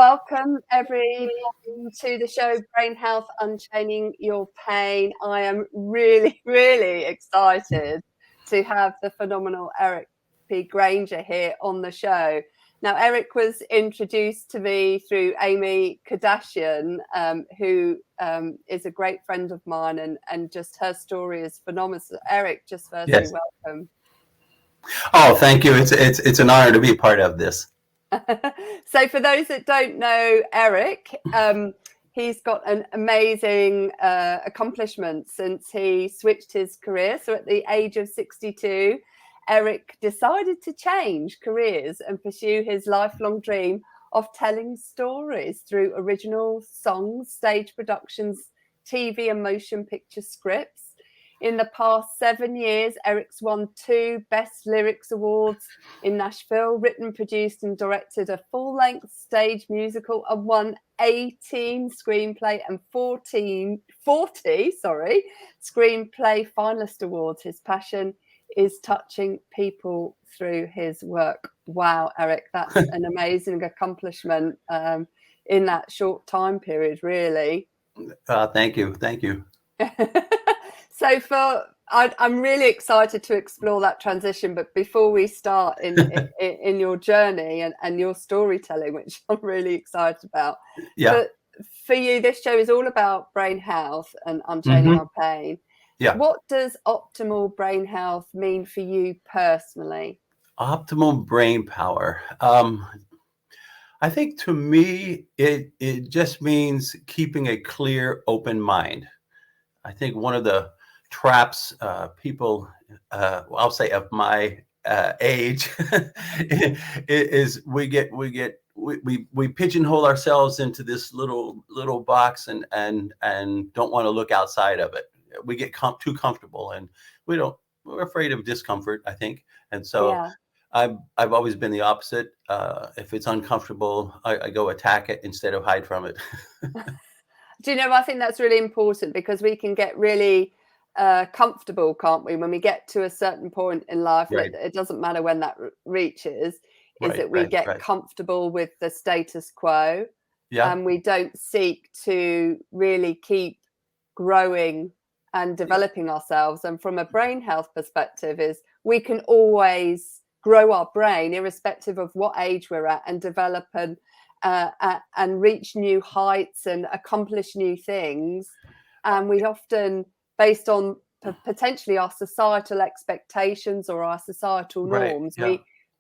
Welcome everybody to the show Brain Health Unchaining Your Pain. I am really, really excited to have the phenomenal P Granger here on the show. Now, Eric was introduced to me through Amy Kardashian, who is a great friend of mine, and just her story is phenomenal. So Eric, just firstly, welcome. Oh, thank you. It's an honor to be part of this. So for those that don't know Eric, he's got an amazing accomplishment since he switched his career. So at the age of 62, Eric decided to change careers and pursue his lifelong dream of telling stories through original songs, stage productions, TV and motion picture scripts. In the past 7 years, Eric's won 2 Best Lyrics Awards in Nashville, written, produced and directed a full-length stage musical, and won 18 screenplay and 40 screenplay finalist awards. His passion is touching people through his work. Wow, Eric, that's an amazing accomplishment in that short time period, really. Thank you. Thank you. So I'm really excited to explore that transition. But before we start in your journey and your storytelling, which I'm really excited about, for you, this show is all about brain health and unchaining our pain. Yeah. What does optimal brain health mean for you personally? Optimal brain power. I think to me, it just means keeping a clear, open mind. I think one of the traps people, I'll say of my age, is we pigeonhole ourselves into this little box and don't want to look outside of it. We get too comfortable, and we're afraid of discomfort, I think. And so I've always been the opposite. If it's uncomfortable, I go attack it instead of hide from it. Do you know, I think that's really important, because we can get really comfortable, can't we, when we get to a certain point in life. Right. It doesn't matter when that reaches, that we get comfortable with the status quo, and we don't seek to really keep growing and developing ourselves. And from a brain health perspective, is we can always grow our brain irrespective of what age we're at, and develop and reach new heights and accomplish new things. And we often, based on potentially our societal expectations or our societal norms,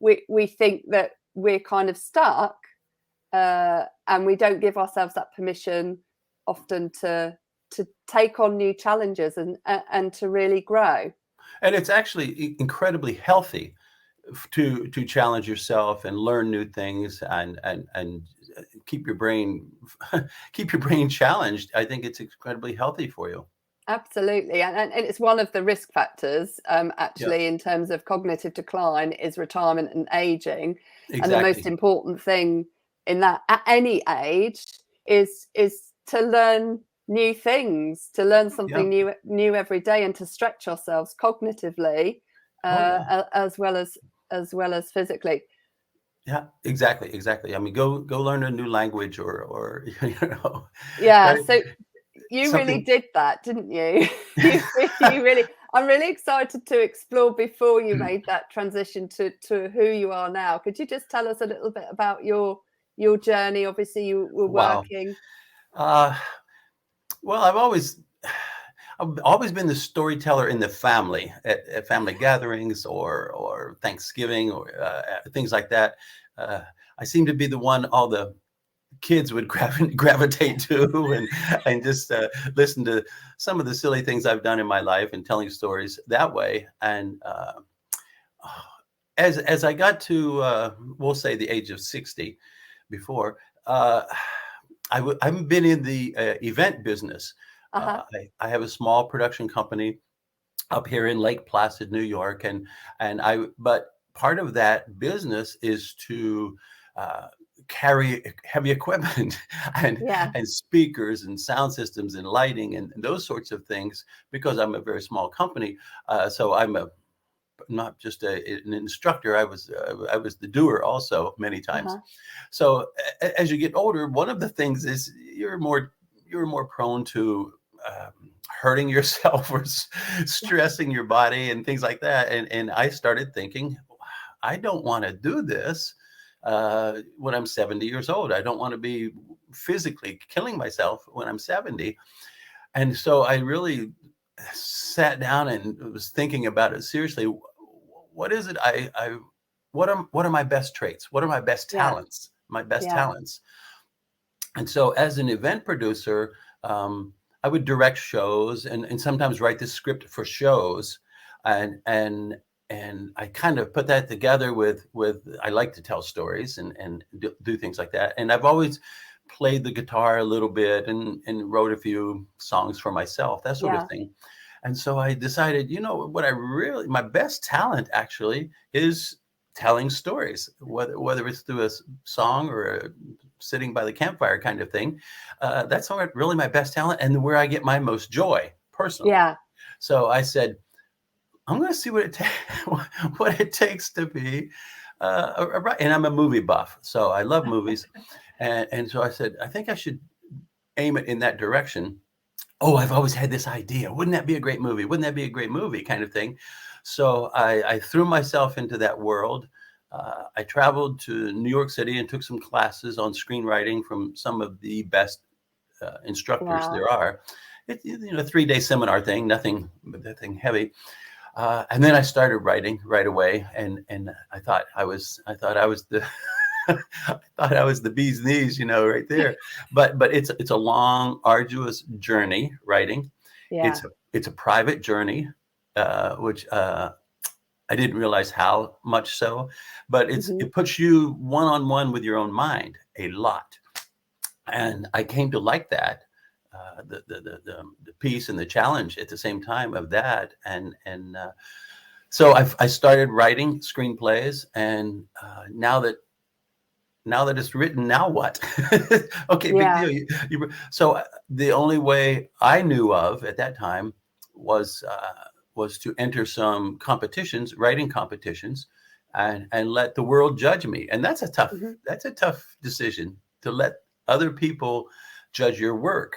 we think that we're kind of stuck, and we don't give ourselves that permission often to take on new challenges and to really grow. And it's actually incredibly healthy to challenge yourself and learn new things and keep your brain challenged. I think it's incredibly healthy for you. Absolutely. And it's one of the risk factors in terms of cognitive decline, is retirement and aging. Exactly. And the most important thing in that at any age is to learn new things, to learn something new every day, and to stretch ourselves cognitively as well as physically. Yeah, exactly. I mean, go learn a new language or Yeah. So you really did that, didn't you? you really. I'm really excited to explore before you made that transition to who you are now. Could you just tell us a little bit about your journey? Obviously, you were working. Well, I've always been the storyteller in the family, at family gatherings or Thanksgiving or things like that. I seem to be the one all the kids would gravitate to and just listen to some of the silly things I've done in my life and telling stories that way. And as I got to, we'll say, the age of 60, before, I've been in the event business. I have a small production company up here in Lake Placid, New York, but part of that business is to carry heavy equipment and speakers and sound systems and lighting and those sorts of things, because I'm a very small company. So I'm not just an instructor. I was the doer also many times. So as you get older, one of the things is you're more prone to hurting yourself or stressing your body and things like that. And I started thinking, I don't want to do this when I'm 70 years old. I don't want to be physically killing myself when I'm 70. And so I really sat down and was thinking about it seriously. What is it? What are my best traits? What are my best talents? My best talents. And so as an event producer, I would direct shows and sometimes write the script for shows. And I kind of put that together with I like to tell stories and do things like that. And I've always played the guitar a little bit and wrote a few songs for myself, that sort of thing. And so I decided, my best talent actually is telling stories, whether it's through a song or sitting by the campfire kind of thing. That's really my best talent and where I get my most joy personally. Yeah. So I said, I'm going to see what it takes to be and I'm a movie buff, so I love movies. And so I said, I think I should aim it in that direction. Oh, I've always had this idea. Wouldn't that be a great movie? Wouldn't that be a great movie kind of thing? So I threw myself into that world. I traveled to New York City and took some classes on screenwriting from some of the best instructors there are. It's a 3-day seminar thing, nothing heavy. And then I started writing right away, and I thought I was the I thought I was the bee's knees, right there. But it's a long, arduous journey writing. Yeah. It's a private journey, which I didn't realize how much so, but it puts you one-on-one with your own mind a lot. And I came to like that, the piece and the challenge at the same time of that. And so I started writing screenplays, and now that it's written, now what? Okay, big deal. So the only way I knew of at that time was to enter some competitions, writing competitions, and let the world judge me. And that's a tough decision, to let other people judge your work.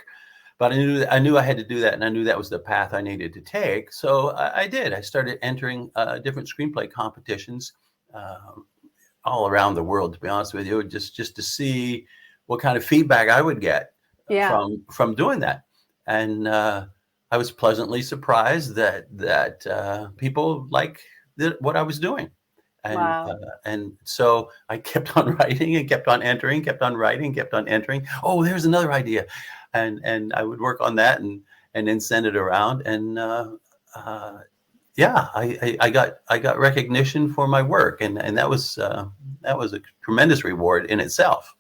But I knew I had to do that, and I knew that was the path I needed to take. So I did. I started entering different screenplay competitions all around the world, to be honest with you, just to see what kind of feedback I would get from doing that. And I was pleasantly surprised that people like what I was doing. And and so I kept on writing and kept on entering, kept on writing, kept on entering. Oh, there's another idea. And I would work on that and then send it around. And I got recognition for my work, and that was a tremendous reward in itself.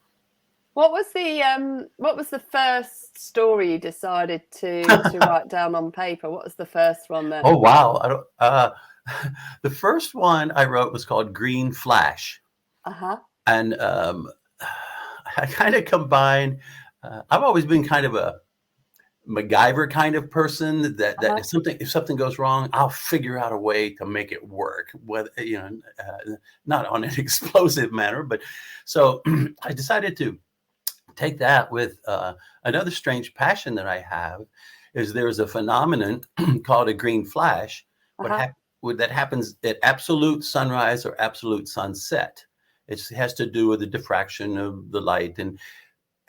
What was the first story you decided to write down on paper? What was the first one then? Oh wow! The first one I wrote was called Green Flash. And I kind of combined. I've always been kind of a MacGyver kind of person that if something goes wrong, I'll figure out a way to make it work, whether not on an explosive manner. But so I decided to take that with another strange passion that I have. Is there's a phenomenon called a green flash that happens at absolute sunrise or absolute sunset. It has to do with the diffraction of the light, and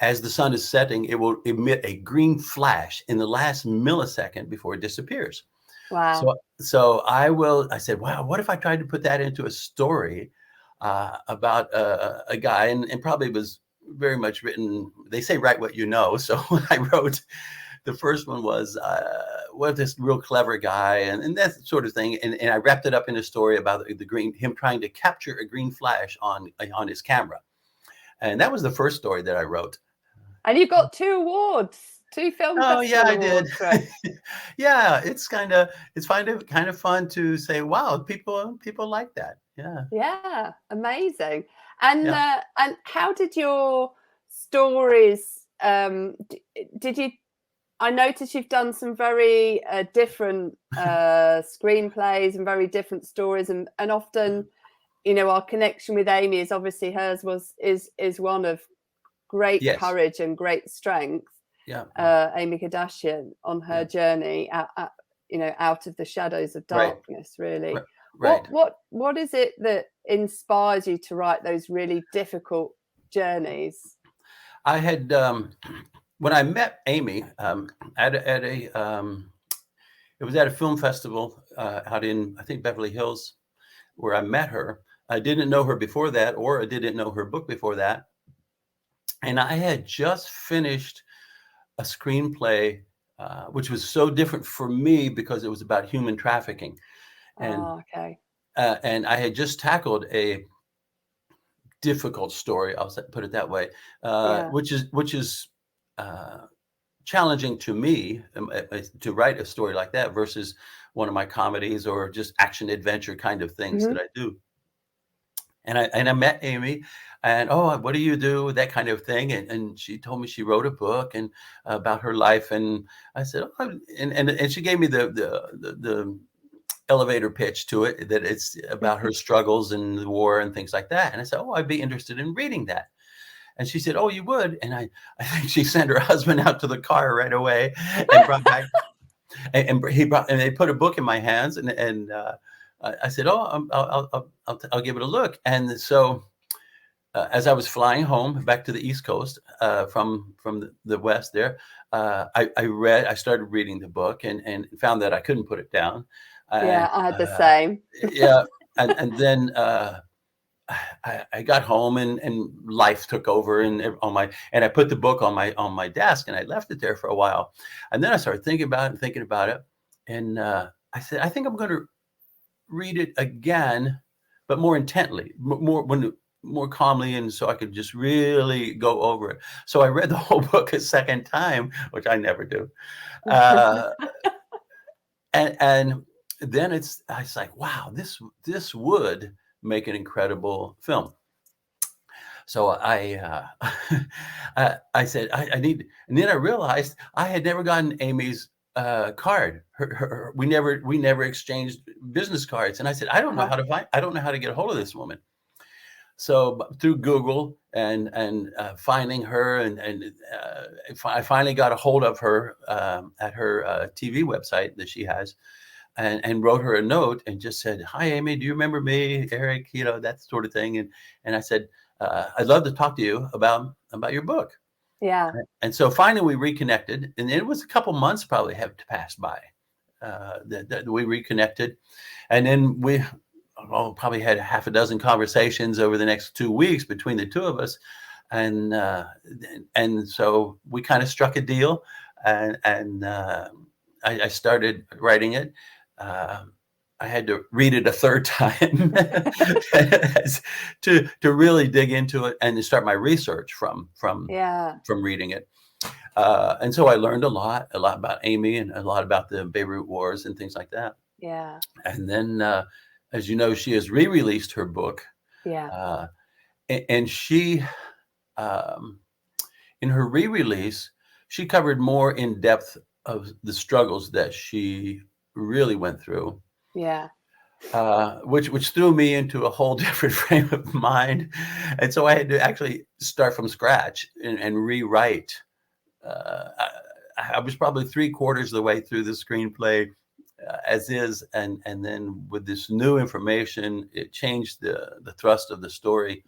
as the sun is setting, it will emit a green flash in the last millisecond before it disappears. Wow. So I said, wow, what if I tried to put that into a story about a guy, and probably was very much written, they say, write what you know. So I wrote, the first one was, what this real clever guy and that sort of thing. And I wrapped it up in a story about him trying to capture a green flash on his camera. And that was the first story that I wrote. And you got 2 awards, 2 film festival awards. I did. Right? Yeah, it's kind of fun to say, wow, people like that. Yeah, amazing. And and how did your stories? Did you I noticed you've done some very different screenplays and very different stories, and often, you know, our connection with Amy is obviously hers is one of great courage and great strength. Yeah, Amy Kardashian on her journey out of the shadows of darkness. Really, right. What is it that inspires you to write those really difficult journeys? I had when I met Amy at a it was at a film festival out in, I think, Beverly Hills, where I met her. I didn't know her before that, or I didn't know her book before that. And I had just finished a screenplay, which was so different for me because it was about human trafficking. And, and I had just tackled a difficult story, I'll put it that way, which is challenging to me to write a story like that versus one of my comedies or just action adventure kind of things that I do. And I met Amy, and what do you do? That kind of thing. And she told me she wrote a book and about her life. And I said, and she gave me the elevator pitch to it, that it's about her struggles in the war and things like that. And I said, I'd be interested in reading that. And she said, you would? And I think she sent her husband out to the car right away and brought back, and they put a book in my hands, and I said, I'll give it a look. And so as I was flying home back to the East Coast from the West there, I started reading the book and found that I couldn't put it down. I had the same. And then I got home and life took over and I put the book on my desk and I left it there for a while. And then I started thinking about it. And I said, I think I'm going to read it again, but more intently, more calmly, and so I could just really go over it. So I read the whole book a second time, which I never do. And then it's like, wow, this would make an incredible film. So I said I need, and then I realized I had never gotten Amy's card. We never exchanged business cards, and I said I don't know how to get a hold of this woman. So through Google and finding her, and I finally got a hold of her at her TV website that she has. And wrote her a note and just said, "Hi, Amy, do you remember me, Eric? You know, that sort of thing." And I said, "I'd love to talk to you about your book." Yeah. And so finally we reconnected, and it was a couple months probably have passed by that we reconnected, and then we probably had half a dozen conversations over the next 2 weeks between the two of us, and so we kind of struck a deal, and I started writing it. I had to read it a third time to really dig into it and to start my research from reading it. And so I learned a lot about Amy and a lot about the Beirut Wars and things like that. Yeah. And then, as you know, she has re-released her book. Yeah. And she, in her re-release, she covered more in depth of the struggles that she really went through. Yeah. Which threw me into a whole different frame of mind. And so I had to actually start from scratch and rewrite. I was probably 3/4 of the way through the screenplay as is. And then with this new information, it changed the thrust of the story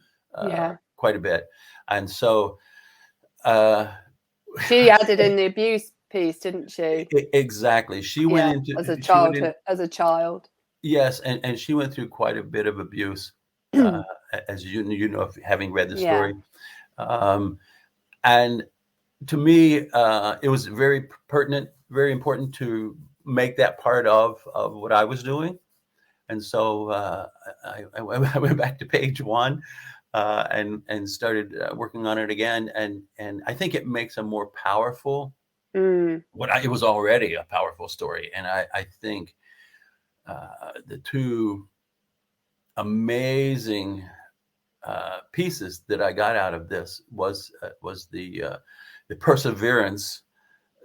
quite a bit. And so she added in the abuse piece, didn't she? Exactly. She went into as a child. Yes, and she went through quite a bit of abuse, as you know, having read the story. And to me, it was very pertinent, very important to make that part of what I was doing. And so I went back to page 1 and started working on it again. And I think it makes a more powerful. It was already a powerful story, and I think the two amazing pieces that I got out of this was the perseverance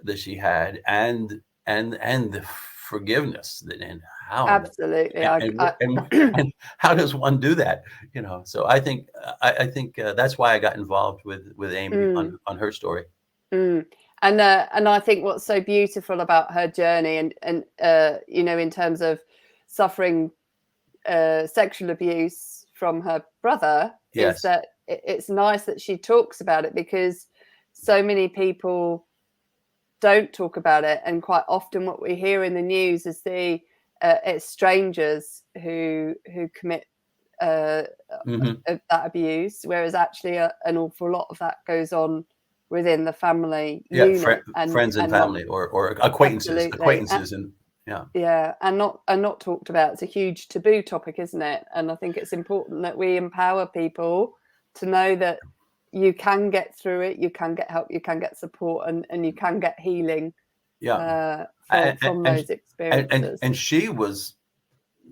that she had, and the forgiveness that, and how, absolutely, and how does one do that? So I think that's why I got involved with Amy on her story. And I think what's so beautiful about her journey, and in terms of suffering sexual abuse from her brother, is that it's nice that she talks about it, because so many people don't talk about it, and quite often what we hear in the news is it's strangers who commit that abuse, whereas actually an awful lot of that goes on within the family unit, and friends and family, or acquaintances, and not talked about. It's a huge taboo topic, isn't it? And I think it's important that we empower people to know that you can get through it, you can get help, you can get support, and you can get healing from those experiences. And she was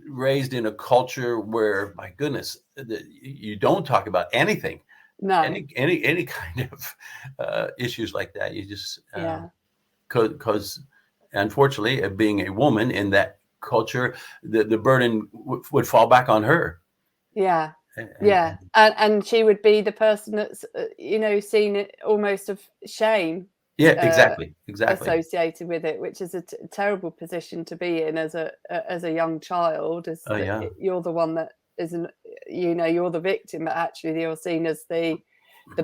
raised in a culture where, my goodness, you don't talk about anything. No, any kind of issues like that. You just because unfortunately, being a woman in that culture, the burden would fall back on her. And she would be the person that's seen it almost of shame. Exactly. Associated with it, which is a terrible position to be in as a young child. You're the one that isn't, you're the victim, but actually you're seen as the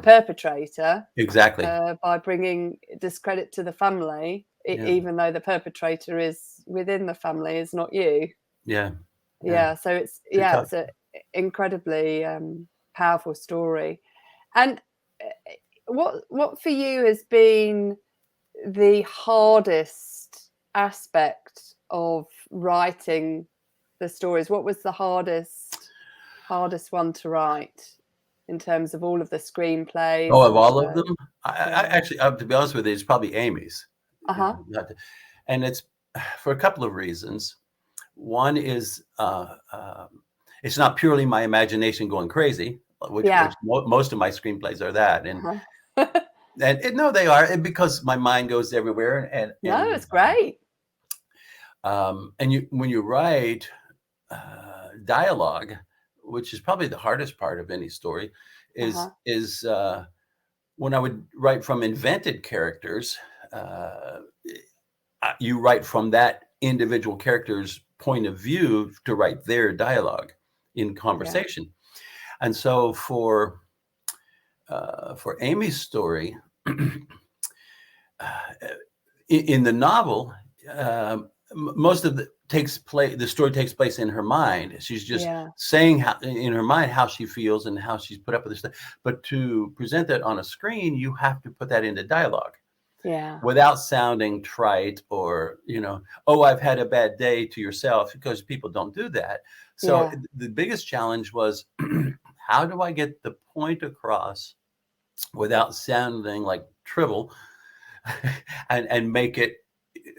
perpetrator. Exactly. By bringing discredit to the family, even though the perpetrator is within the family, is not you. So it's an incredibly powerful story. And what for you has been the hardest aspect of writing the stories? What was the hardest one to write in terms of all of the screenplays? Of all of them? I actually, to be honest with you, it's probably Amy's. And it's for a couple of reasons. One is it's not purely my imagination going crazy, which most of my screenplays are that. And no, they are, because my mind goes everywhere. And it's great. And when you write dialogue, which is probably the hardest part of any story, is when I would write from invented characters, you write from that individual character's point of view to write their dialogue in conversation. And so for Amy's story, in the novel, most of the story takes place in her mind. She's just saying in her mind how she feels and how she's put up with this stuff. But to present that on a screen, you have to put that into dialogue. Without sounding trite or, oh, I've had a bad day to yourself, because people don't do that. So the biggest challenge was, how do I get the point across without sounding like trivial, and make it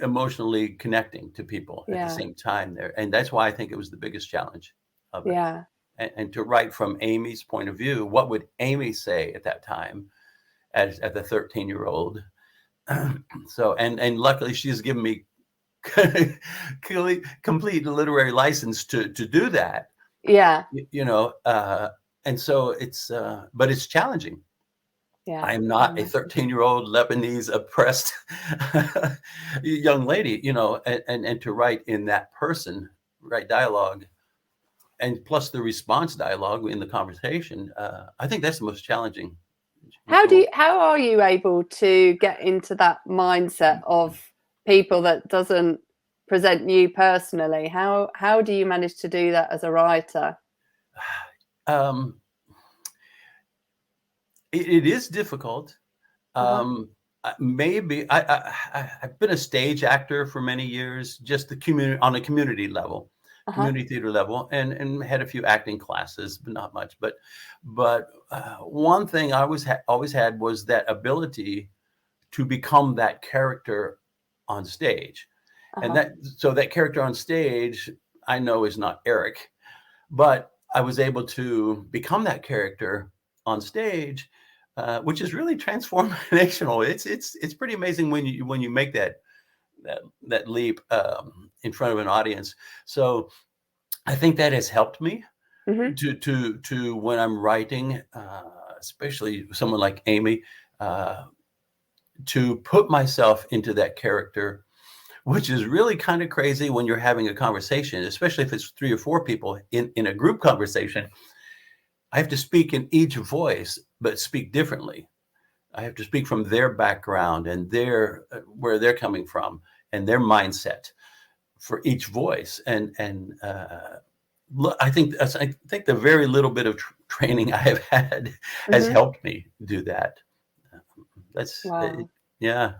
emotionally connecting to people at the same time there. And that's why I think it was the biggest challenge of it. And to write from Amy's point of view, what would Amy say at that time as the 13-year-old? So, and luckily she's given me complete literary license to do that. And so it's, but it's challenging. I'm not a 13-year-old Lebanese oppressed young lady, and to write in that person, write dialogue, and plus the response dialogue in the conversation. I think that's the most challenging. How are you able to get into that mindset of people that doesn't present you personally? How do you manage to do that as a writer? It is difficult. Maybe I've been a stage actor for many years, just on a community level, community theater level, and had a few acting classes, but not much. But one thing I always had was that ability to become that character on stage, and that character on stage I know is not Eric, but I was able to become that character on stage which is really transformational. It's pretty amazing when you make that leap in front of an audience. So I think that has helped me to when I'm writing, especially someone like Amy, to put myself into that character, which is really kind of crazy when you're having a conversation, especially if it's 3 or 4 people in a group conversation. I have to speak in each voice, but speak differently. I have to speak from their background and where they're coming from and their mindset for each voice. And I think the very little bit of training I have had has helped me do that. That's yeah.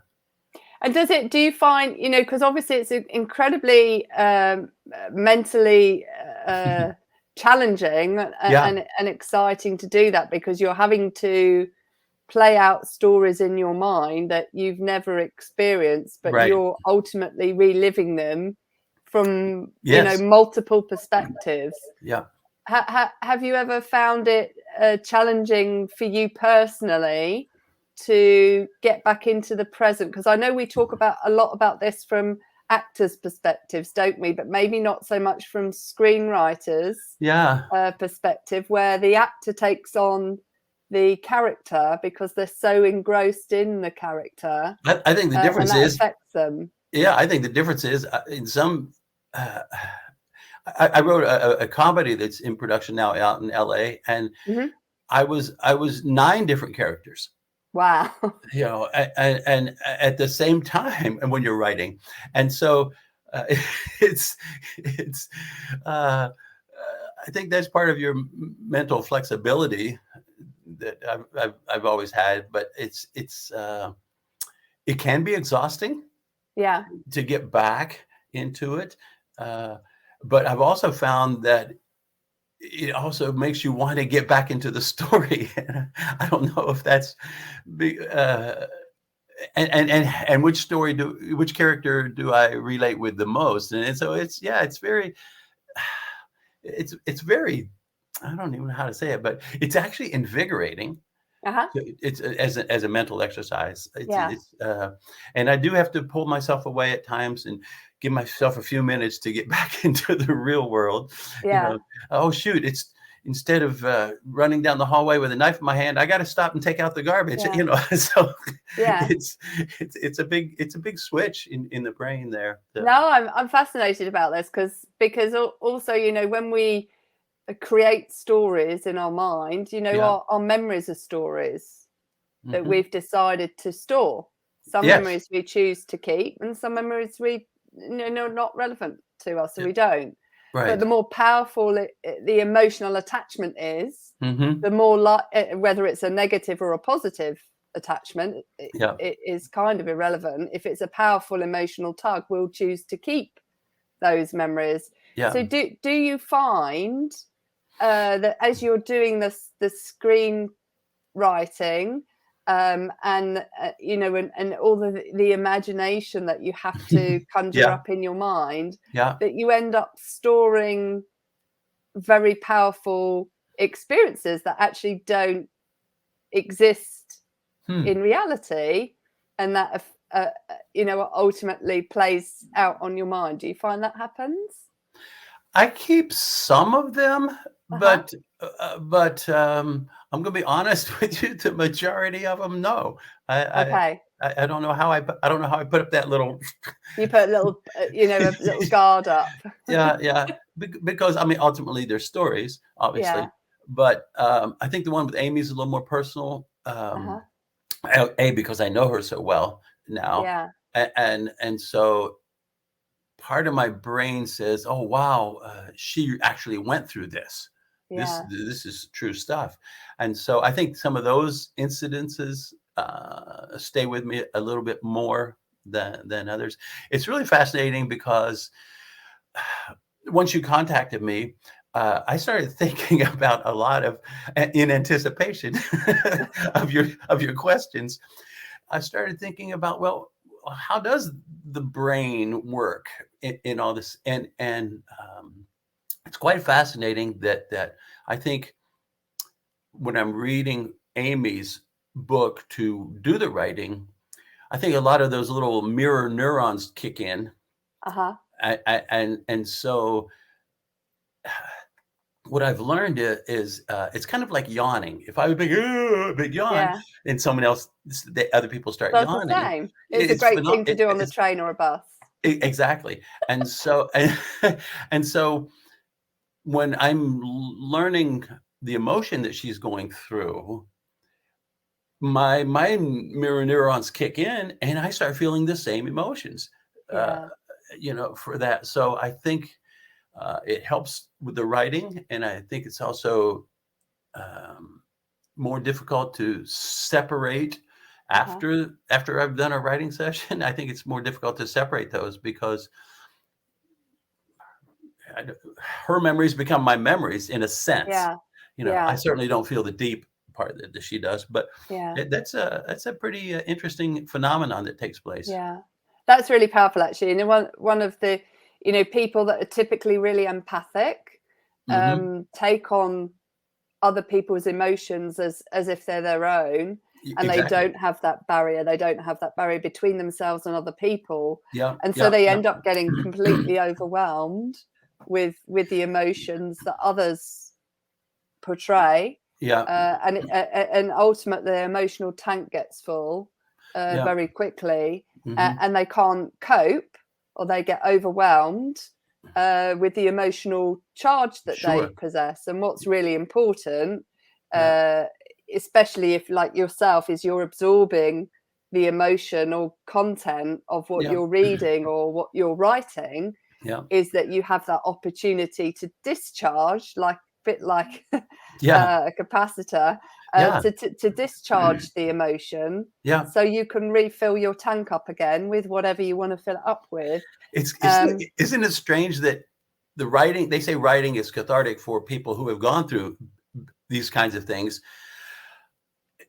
And do you find, because obviously it's incredibly mentally challenging and exciting to do that, because you're having to play out stories in your mind that you've never experienced, but you're ultimately reliving them from multiple perspectives. Yeah. Have you ever found it challenging for you personally to get back into the present? Because I know we talk a lot about this from actors' perspectives, don't we? But maybe not so much from screenwriters' perspective, where the actor takes on the character because they're so engrossed in the character. I think the difference is affects them. Yeah, I think the difference is in some. I wrote a comedy that's in production now out in LA, and I was 9 different characters. Wow. And at the same time, and when you're writing, and so it's I think that's part of your mental flexibility that I've always had, but it can be exhausting. Yeah. To get back into it, but I've also found that it also makes you want to get back into the story. I don't know if that's and which character do I relate with the most, and so it's very I don't even know how to say it, but it's actually invigorating. It's as a mental exercise. And I do have to pull myself away at times and give myself a few minutes to get back into the real world. Oh shoot, it's instead of running down the hallway with a knife in my hand, I got to stop and take out the garbage. So it's a big switch in the brain there. No, I'm fascinated about this because also when we create stories in our mind, our memories are stories that we've decided to store. Some memories we choose to keep, and some memories we not relevant to us, so we don't. But the more powerful the emotional attachment is, the more whether it's a negative or a positive attachment, it is kind of irrelevant. If it's a powerful emotional tug, we'll choose to keep those memories. So do you find that as you're doing the screenwriting and all the imagination that you have to conjure up in your mind, that you end up storing very powerful experiences that actually don't exist in reality, and that ultimately plays out on your mind? Do you find that happens? I keep some of them, but I'm going to be honest with you. The majority of them, no. I don't know how I put up that little. You put a little, a little guard up. Because I mean, ultimately, they're stories, obviously. But I think the one with Amy is a little more personal. Because I know her so well now, and so. Part of my brain says, "Oh wow, she actually went through this. This is true stuff." And so I think some of those incidences stay with me a little bit more than others. It's really fascinating because once you contacted me, I started thinking about a lot of, in anticipation of your questions. I started thinking about, well, how does the brain work in all this? And it's quite fascinating that I think when I'm reading Amy's book to do the writing, I think a lot of those little mirror neurons kick in. And so what I've learned is it's kind of like yawning. If I would make a big yawn, and someone else, other people start yawning. The same. It's a great thing to do on the train or a bus. Exactly. And so, and so when I'm learning the emotion that she's going through, my mirror neurons kick in and I start feeling the same emotions, for that. So I think it helps with the writing. And I think it's also more difficult to separate after I've done a writing session. I think it's more difficult to separate those because her memories become my memories in a sense. I certainly don't feel the deep part that she does, but that's a pretty interesting phenomenon that takes place. That's really powerful, actually. And one of the people that are typically really empathic take on other people's emotions as if they're their own, and they don't have that barrier. They don't have that barrier between themselves and other people. And so they end up getting completely overwhelmed with the emotions that others portray. And ultimately the emotional tank gets full very quickly, and they can't cope, or they get overwhelmed with the emotional charge that they possess. And what's really important, especially if, like yourself, is you're absorbing the emotional content of what you're reading or what you're writing, is that you have that opportunity to discharge, like a bit like a capacitor, to discharge the emotion, so you can refill your tank up again with whatever you want to fill it up with. Isn't it strange that the writing, they say writing is cathartic for people who have gone through these kinds of things,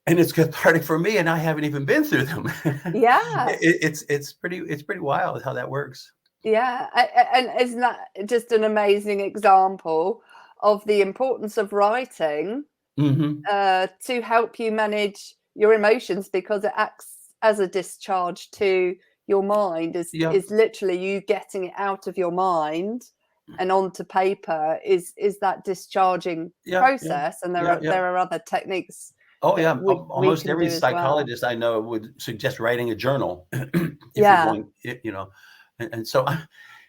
and it's cathartic for me, and I haven't even been through them. It's pretty wild how that works. And isn't that just an amazing example of the importance of writing to help you manage your emotions, because it acts as a discharge to your mind. Is literally you getting it out of your mind and onto paper is that discharging process. And there are other techniques. Almost every psychologist I know would suggest writing a journal. If you're going, and so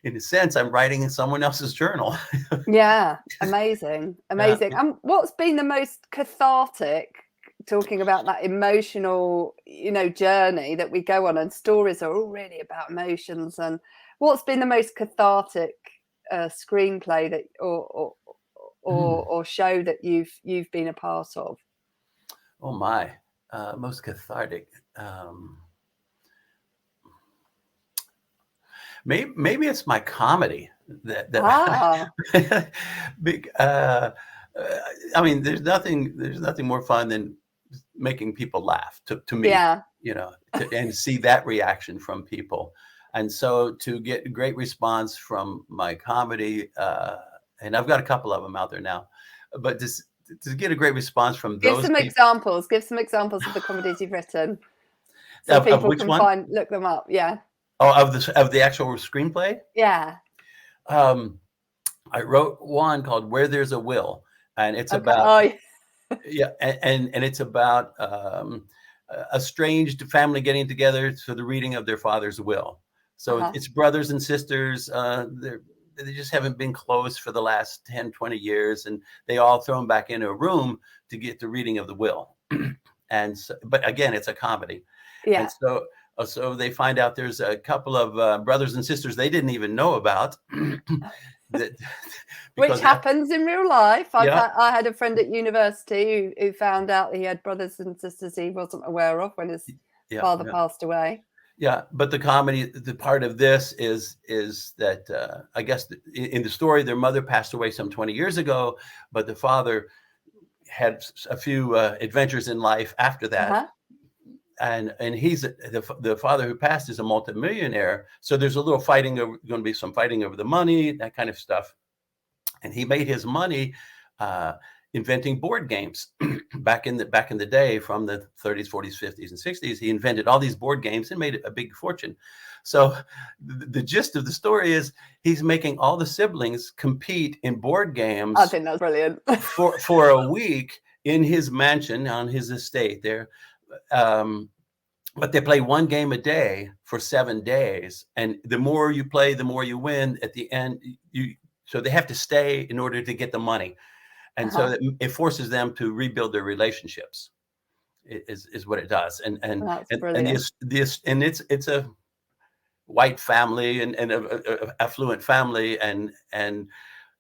in a sense, I'm writing in someone else's journal. Amazing. What's been the most cathartic, talking about that emotional, journey that we go on, and stories are all really about emotions, and what's been the most cathartic screenplay that or show that you've been a part of? Oh my, most cathartic. Maybe it's my comedy that I mean, there's nothing more fun than making people laugh to me, and see that reaction from people. And so to get a great response from my comedy, and I've got a couple of them out there now, but to get a great response from those. Give some examples of the comedies you've written, so people can look them up. Of the actual screenplay? I wrote one called Where There's a Will, and it's about and it's about a estranged family getting together for the reading of their father's will. So it's brothers and sisters. They just haven't been close for the last 10, 20 years, and they all throw them back into a room to get the reading of the will. And so, but again, it's a comedy. And so they find out there's a couple of brothers and sisters they didn't even know about. Which happens in real life. I had a friend at university who found out he had brothers and sisters he wasn't aware of when his father passed away. But the comedy, the part of this is that I guess in the story, their mother passed away some 20 years ago, but the father had a few adventures in life after that. And he's the father who passed is a multimillionaire. So there's a little going to be some fighting over the money, that kind of stuff. And he made his money inventing board games back in the day, from the 30s, 40s, 50s, and 60s. He invented all these board games and made a big fortune. So the gist of the story is he's making all the siblings compete in board games. I think that's brilliant. for a week in his mansion on his estate there. But they play one game a day for 7 days. And the more you play, the more you win. At the end, so they have to stay in order to get the money. And so it forces them to rebuild their relationships, is what it does. And it's a white family and a affluent family, and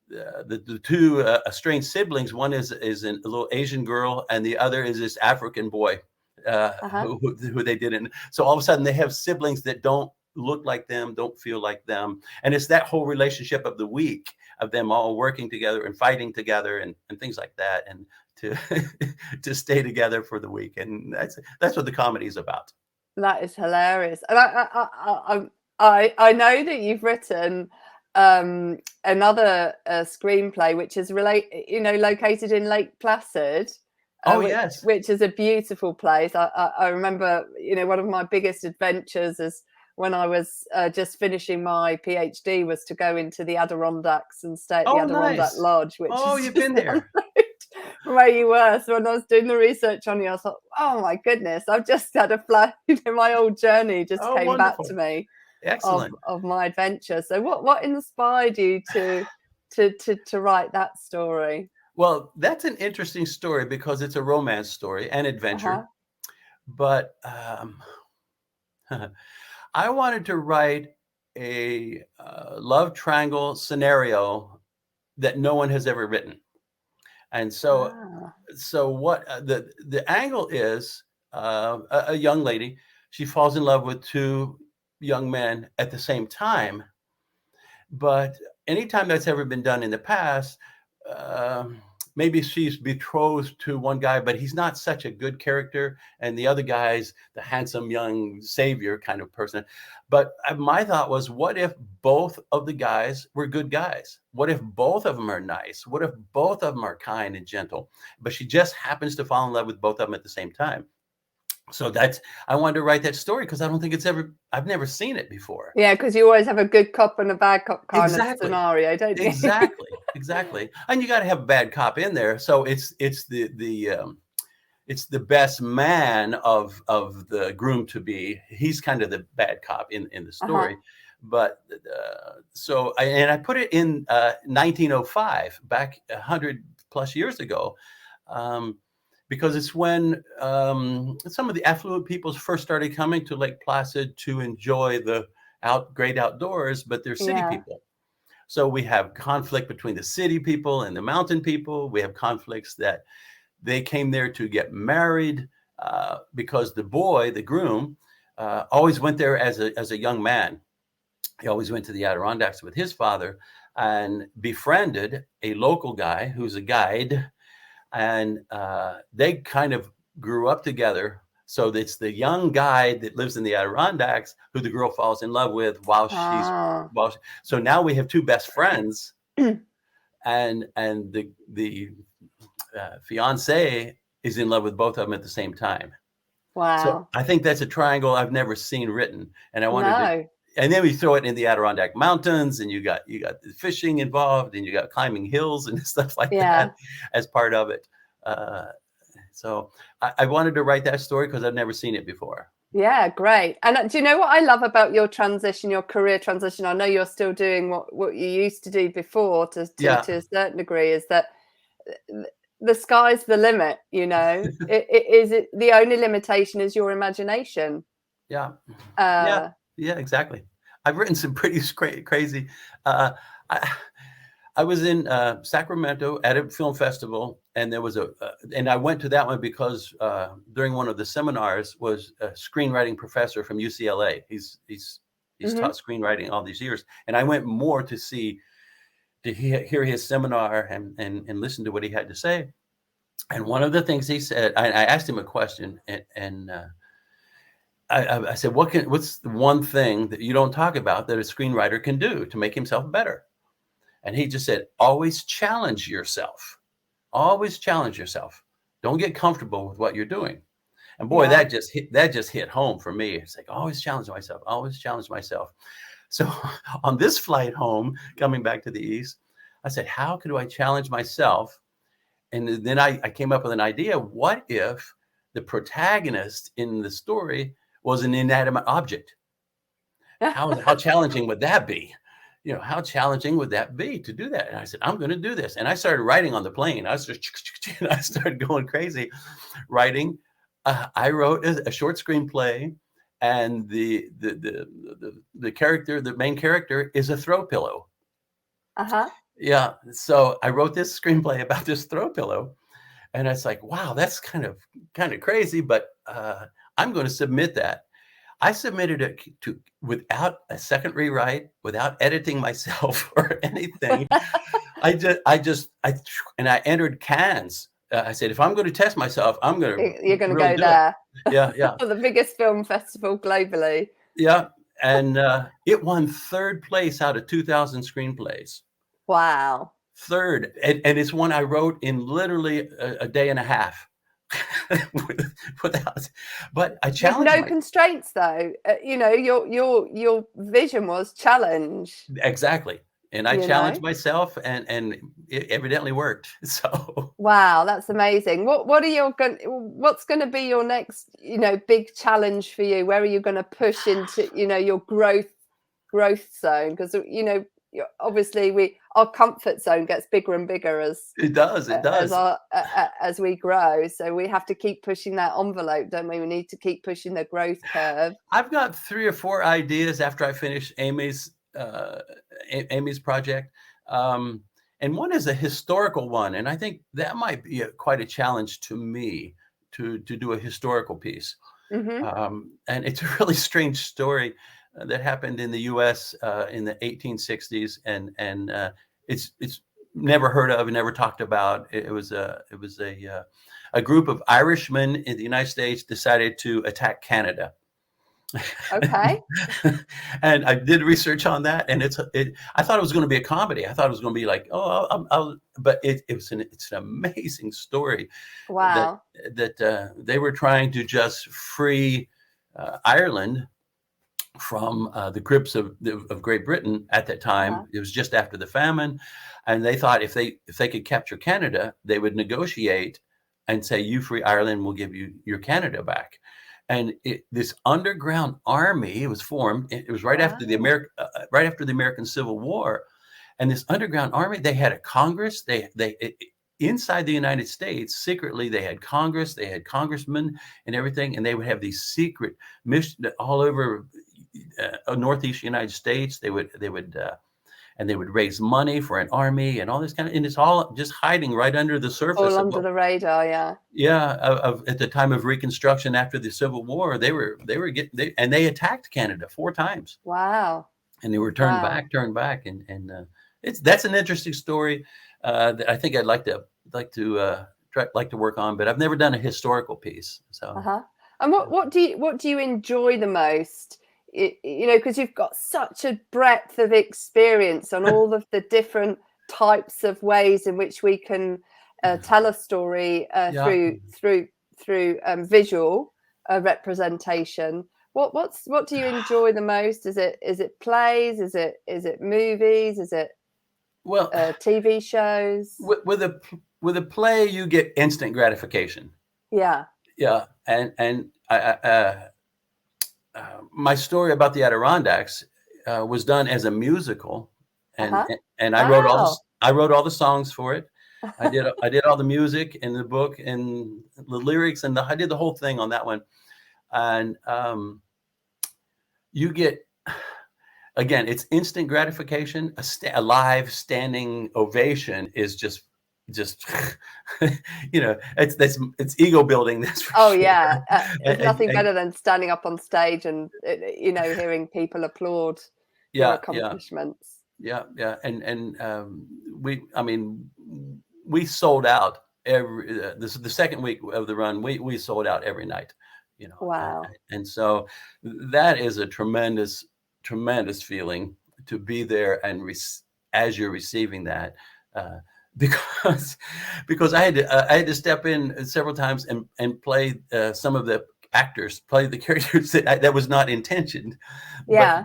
the two estranged siblings. One is a little Asian girl, and the other is this African boy who they didn't. So all of a sudden they have siblings that don't look like them, don't feel like them, and it's that whole relationship of the week of them all working together and fighting together and things like that, and to stay together for the week. And that's what the comedy is about. That is hilarious. And I know that you've written another screenplay which is located in Lake Placid. Yes, which is a beautiful place. I remember, one of my biggest adventures is when I was just finishing my PhD was to go into the Adirondacks and stay at the Adirondack Lodge, which is you've been there from where you were. So when I was doing the research on you, I thought, oh my goodness, I've just had a flash. My old journey just came wonderful. back to me. Excellent. Of my adventure. So what inspired you to write that story? Well, that's an interesting story because it's a romance story and adventure. But I wanted to write a love triangle scenario that no one has ever written. And so what the angle is, a young lady, she falls in love with two young men at the same time. But anytime that's ever been done in the past, maybe she's betrothed to one guy, but he's not such a good character, and the other guy's the handsome young savior kind of person. But my thought was, what if both of the guys were good guys? What if both of them are nice? What if both of them are kind and gentle? But she just happens to fall in love with both of them at the same time. So I wanted to write that story because I don't think I've never seen it before. Yeah, because you always have a good cop and a bad cop kind of scenario, don't you? Exactly. And you got to have a bad cop in there. So it's the best man of the groom to be. He's kind of the bad cop in the story. But I put it in 1905, back 100 plus years ago. Because it's when some of the affluent peoples first started coming to Lake Placid to enjoy the great outdoors, but they're city people. So we have conflict between the city people and the mountain people. We have conflicts that they came there to get married because the boy, the groom, always went there as a young man. He always went to the Adirondacks with his father and befriended a local guy who's a guide. And they kind of grew up together. So it's the young guy that lives in the Adirondacks who the girl falls in love with so now we have two best friends, and the fiance is in love with both of them at the same time. Wow! So I think that's a triangle I've never seen written, and I wanted to. And then we throw it in the Adirondack Mountains, and you got the fishing involved, and you got climbing hills and stuff like that as part of it. So I wanted to write that story because I've never seen it before. Yeah, great. And do you know what I love about your transition, your career transition? I know you're still doing what you used to do before to a certain degree, is that the sky's the limit, the only limitation is your imagination. Yeah, exactly. I've written some pretty crazy. I was in Sacramento at a film festival, and there was and I went to that one because during one of the seminars was a screenwriting professor from UCLA. He's taught screenwriting all these years, and I went more to hear his seminar and listen to what he had to say. And one of the things he said, I asked him a question, and I said, what's the one thing that you don't talk about that a screenwriter can do to make himself better? And he just said, always challenge yourself. Always challenge yourself. Don't get comfortable with what you're doing. And boy, that just hit home for me. It's like, always challenge myself, always challenge myself. So on this flight home, coming back to the East, I said, how could I challenge myself? And then I came up with an idea. What if the protagonist in the story was an inanimate object? How challenging would that be? You know, how challenging would that be to do that? And I said, I'm going to do this. And I started writing on the plane. I started going crazy writing. I wrote a short screenplay, and the character, the main character, is a throw pillow. Yeah. So I wrote this screenplay about this throw pillow, and it's like, wow, that's kind of crazy, but I'm going to submit that. I submitted it without a second rewrite, without editing myself or anything. I entered Cannes. I said, if I'm going to test myself, you're going to go there. Yeah. The biggest film festival globally. Yeah. And it won 3rd place out of 2,000 screenplays. Wow. 3rd. And it's one I wrote in literally a day and a half. But I challenged no constraints, though. You know, your vision was challenge. Exactly. And I challenged myself, and it evidently worked. So wow, that's amazing. What's going to be your next, big challenge for you? Where are you going to push into, your growth zone? Because obviously our comfort zone gets bigger and bigger as it does as we grow. So we have to keep pushing that envelope, don't we? We need to keep pushing the growth curve. I've got 3 or 4 ideas after I finish Amy's project, and one is a historical one, and I think that might be quite a challenge to me to do a historical piece. And it's a really strange story that happened in the U.S. In the 1860s, and it's never heard of, never talked about. It was a group of Irishmen in the United States decided to attack Canada. Okay. And I did research on that, and I thought it was going to be a comedy. I thought it was going to be like, but it's an amazing story. Wow. That they were trying to just free Ireland from the grips of Great Britain at that time. It was just after the famine, and they thought if they could capture Canada, they would negotiate and say, "You free Ireland, we'll give you your Canada back." And this underground army was formed. It was right after the American Civil War, and this underground army, they had a Congress. They inside the United States, secretly, they had Congress, they had congressmen and everything, and they would have these secret missions all over Northeast United States. They would raise money for an army and all this kind of, and it's all just hiding right under the surface. All under the radar, yeah. Yeah, at the time of Reconstruction after the Civil War, they attacked Canada 4 times. Wow. And they were turned back, and that's an interesting story that I think I'd like to work on, but I've never done a historical piece. So. And what do you enjoy the most? Because you've got such a breadth of experience on all of the different types of ways in which we can tell a story through visual representation. What do you enjoy the most? Is it plays? Is it movies? Is it TV shows? With a play, you get instant gratification. Yeah. Yeah, and my story about the Adirondacks was done as a musical, and I wrote all the songs for it. I did all the music in the book and the lyrics, and I did the whole thing on that one. And you get, again, it's instant gratification. A live standing ovation is just it's ego building. That's for sure. Yeah, there's nothing better than standing up on stage and hearing people applaud your accomplishments. Yeah, and we sold out the second week of the run. We sold out every night. Wow. And so that is a tremendous feeling to be there, and as you're receiving that. because I had to step in several times and play some of the actors, play the characters that was not intentioned. Yeah.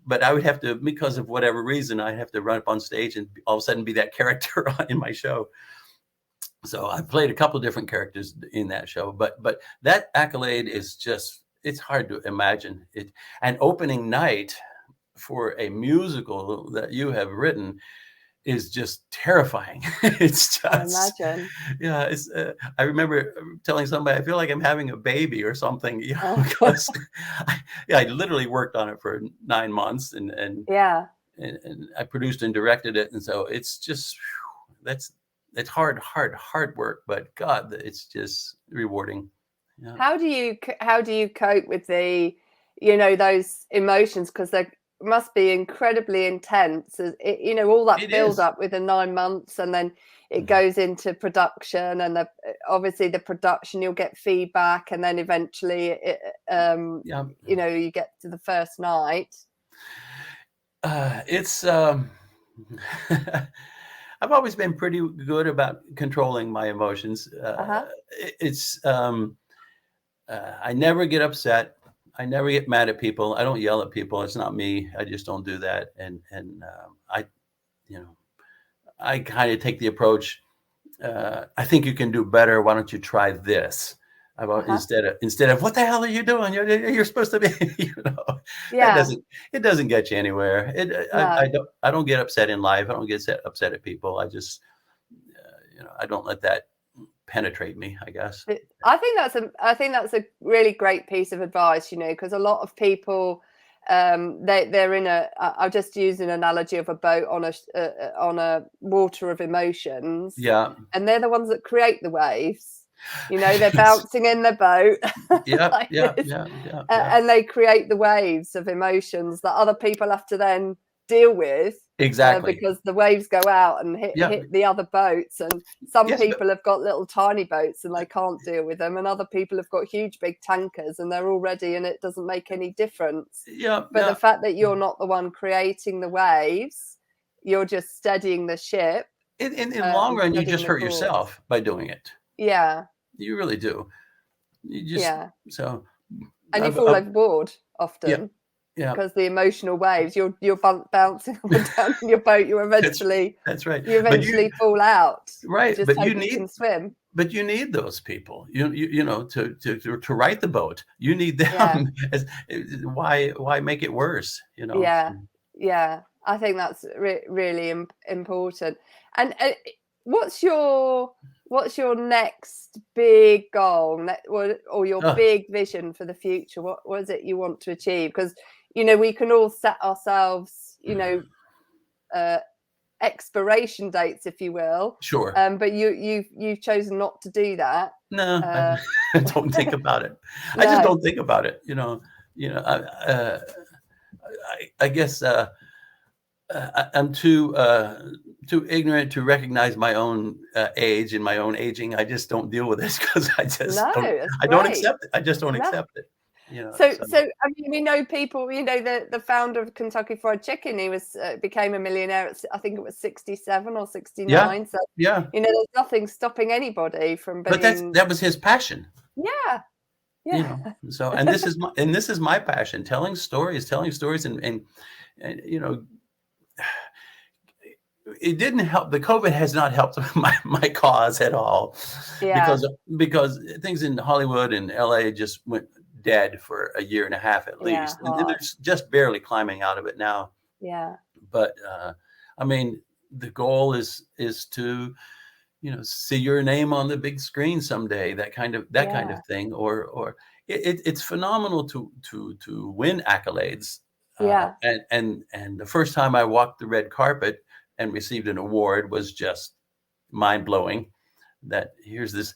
But I would have to, because of whatever reason, I'd have to run up on stage and all of a sudden be that character in my show. So I played a couple of different characters in that show, but that accolade is just, it's hard to imagine it. And opening night for a musical that you have written is just terrifying. It's just, I imagine. Yeah, it's, I remember telling somebody, I feel like I'm having a baby or something, you know, because I literally worked on it for 9 months and I produced and directed it. And so it's just, it's hard work, but God, it's just rewarding. Yeah. How do you cope with the, those emotions? Because they must be incredibly intense. All that build up with the 9 months, and then it goes into production, and obviously the production, you'll get feedback, and then eventually you get to the first night. It's I've always been pretty good about controlling my emotions. I never get upset. I never get mad at people. I don't yell at people. It's not me. I just don't do that. And I kind of take the approach. I think you can do better. Why don't you try this? Instead of what the hell are you doing? You're supposed to be, it doesn't get you anywhere. I don't get upset in life. I don't get upset at people. I just, I don't let that penetrate me, I guess. I think that's a really great piece of advice, because a lot of people, they're in I'll just use an analogy of a boat on a water of emotions. Yeah. And they're the ones that create the waves. They're bouncing in the boat. And they create the waves of emotions that other people have to then deal with. Exactly. Because the waves go out and hit the other boats, and some people have got little tiny boats and they can't deal with them, and other people have got huge big tankers and they're all ready, and it doesn't make any difference. But the fact that you're not the one creating the waves, you're just steadying the ship. In the long run, you just hurt yourself by doing it. Yeah. You really do. You just, so. And you fall overboard often. Yeah. Because the emotional waves, you're bouncing up and down in your boat. You eventually. That's right. You eventually fall out. Right. Just but you can swim. But you need those people. To right the boat. You need them. Yeah. Why make it worse? Yeah. Yeah. I think that's really important. And what's your next big goal, or your big vision for the future? What is it you want to achieve? Because we can all set ourselves expiration dates, if you will. Sure. But you've chosen not to do that. No, I don't think about it. I just don't think about it. I guess I'm too ignorant to recognize my own age and my own aging. I just don't deal with this because I don't accept it. I just don't accept it. So I mean, we know people. The founder of Kentucky Fried Chicken. He became a millionaire at, I think it was 67 or 69. So there's nothing stopping anybody from being. But that was his passion. Yeah. Yeah. So and this is my passion: telling stories, and it didn't help. The COVID has not helped my cause at all. Yeah. Because things in Hollywood and LA just went dead for a year and a half at least. And they're just barely climbing out of it now. Yeah. But I mean, the goal is to, see your name on the big screen someday, that kind of thing. Or it's phenomenal to win accolades. Yeah. And the first time I walked the red carpet and received an award was just mind blowing. That here's this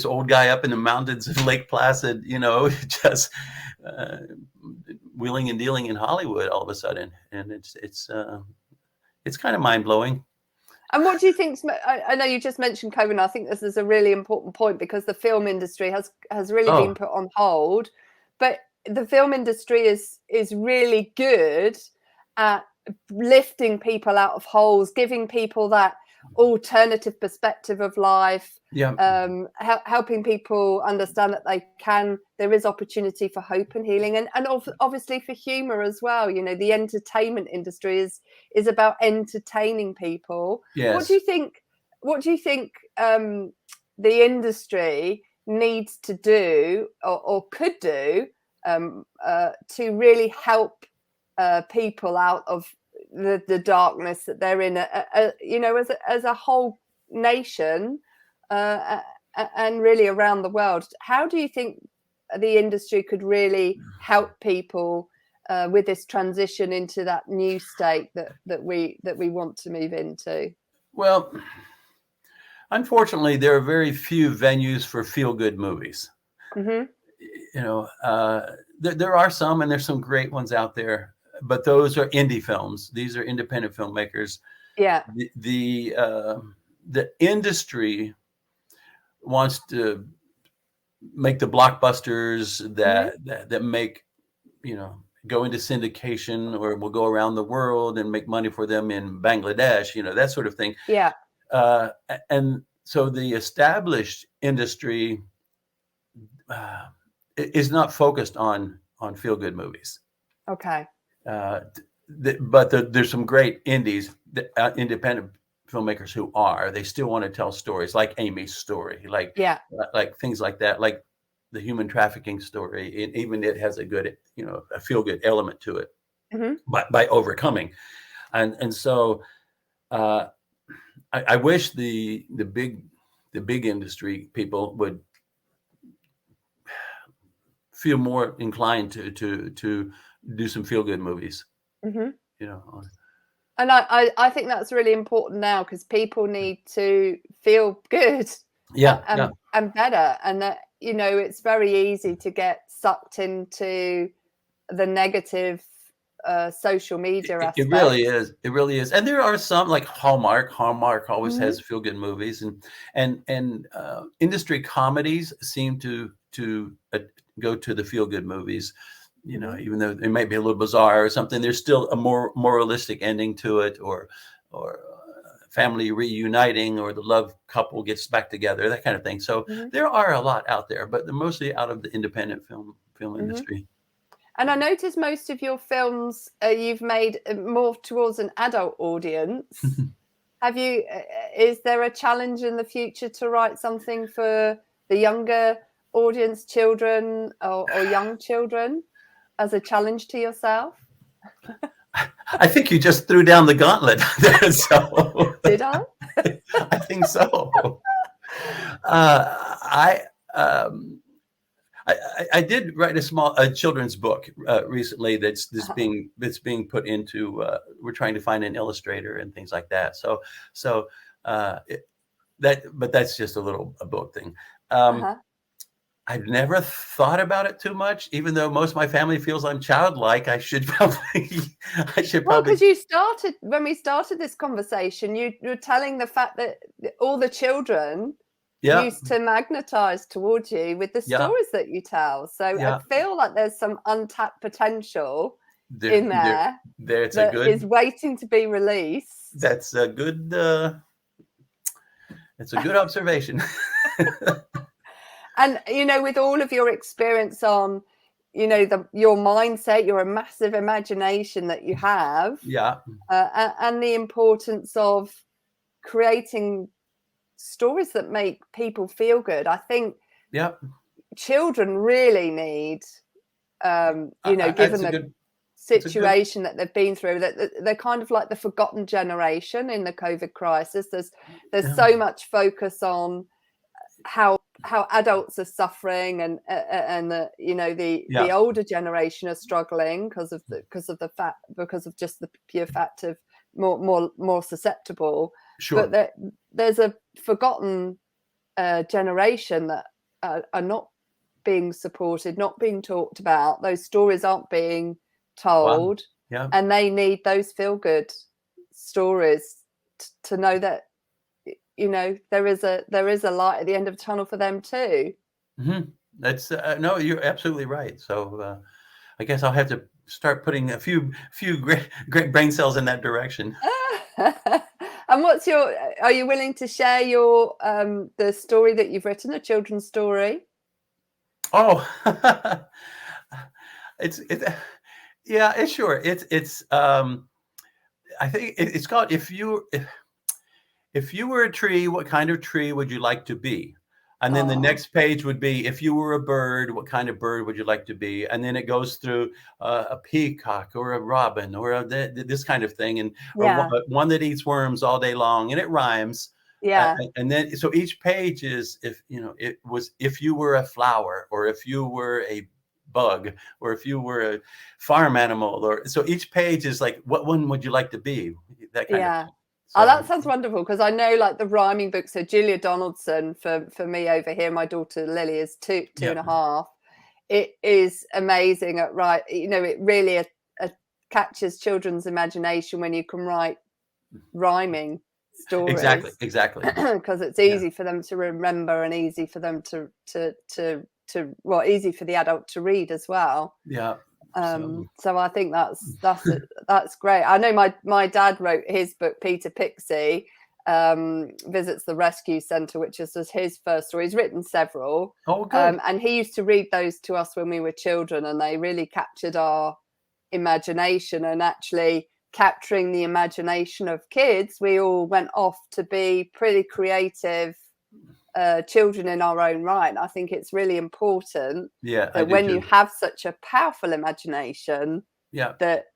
old guy up in the mountains of Lake Placid, just wheeling and dealing in Hollywood all of a sudden, and it's kind of mind blowing. And what do you think? I know you just mentioned COVID, and I think this is a really important point because the film industry has really been put on hold, but the film industry is really good at lifting people out of holes, giving people that alternative perspective of life. Yeah. Helping people understand that there is opportunity for hope and healing, and obviously for humor as well. You know, the entertainment industry is about entertaining people. Yes. What do you think the industry needs to do or could do to really help people out of the darkness that they're in, you know, as a whole nation, and really around the world? How do you think the industry could really help people with this transition into that new state that we want to move into? Well, unfortunately, there are very few venues for feel-good movies. Mm-hmm. You know, there are some, and there's some great ones out there, but those are indie films. These are independent filmmakers. Yeah. The industry wants to make the blockbusters that make, you know, go into syndication or will go around the world and make money for them in Bangladesh, you know, that sort of thing. Yeah. And so the established industry is not focused on feel-good movies. Okay. But there's some great indies, independent filmmakers who they still want to tell stories, like Amy's story, like things like that, like the human trafficking story. And even it has a good, you know, a feel-good element to it, by overcoming. And so I wish the big industry people would feel more inclined to do some feel-good movies. You know. And I think that's really important now, because people need to feel good, and better, and that, you know, it's very easy to get sucked into the negative social media aspect. It really is. It really is. And there are some, like Hallmark always has feel-good movies, and industry comedies seem to go to the feel-good movies. You know, even though it might be a little bizarre or something, there's still a more moralistic ending to it, or family reuniting, or the love couple gets back together, that kind of thing. So there are a lot out there, but they're mostly out of the independent film industry. And I noticed most of your films you've made more towards an adult audience. Have you? Is there a challenge in the future to write something for the younger audience, children or young children, as a challenge to yourself? I think you just threw down the gauntlet there. So did I? I think so. I did write a small children's book recently that's being put into. We're trying to find an illustrator and things like that. But that's just a book thing. I've never thought about it too much, even though most of my family feels I'm childlike. I should probably. Well, because when we started this conversation, you were telling the fact that all the children used to magnetize towards you with the stories that you tell. So I feel like there's some untapped potential in there that is waiting to be released. That's a good. It's a good observation. And, you know, with all of your experience on, you know, your mindset, your massive imagination that you have, and the importance of creating stories that make people feel good, I think children really need, you know, given the situation that they've been through, that they're kind of like the forgotten generation in the COVID crisis. There's so much focus on how adults are suffering, and the, you know, the older generation are struggling because of just the pure fact of more susceptible. But there's a forgotten generation that are not being supported, not being talked about. Those stories aren't being told, and they need those feel good stories to know that, you know, there is a light at the end of the tunnel for them too. That's no, you're absolutely right. So I guess I'll have to start putting a few great brain cells in that direction. And are you willing to share your the story that you've written, a children's story? Oh, sure. It's I think it's called if you were a tree, what kind of tree would you like to be? And then the next page would be, if you were a bird, what kind of bird would you like to be? And then it goes through a peacock or a robin or this kind of thing, and one that eats worms all day long, and it rhymes. Yeah. And then so each page is, if you were a flower, or if you were a bug, or if you were a farm animal, or so each page is like, what one would you like to be? That kind of thing. So, that sounds wonderful, because I know, like, the rhyming books. So Julia Donaldson, for me over here, my daughter Lily is two and a half. It is amazing at it really catches children's imagination when you can write rhyming stories. Exactly. Because it's easy for them to remember, and easy for them to easy for the adult to read as well. Yeah. So I think that's great. I know my dad wrote his book, Peter Pixie Visits the Rescue Centre, which is just his first story. He's written several. Oh, good. And he used to read those to us when we were children, and they really captured our imagination. And actually, capturing the imagination of kids, we all went off to be pretty creative children in our own right. I think it's really important that when you have such a powerful imagination, that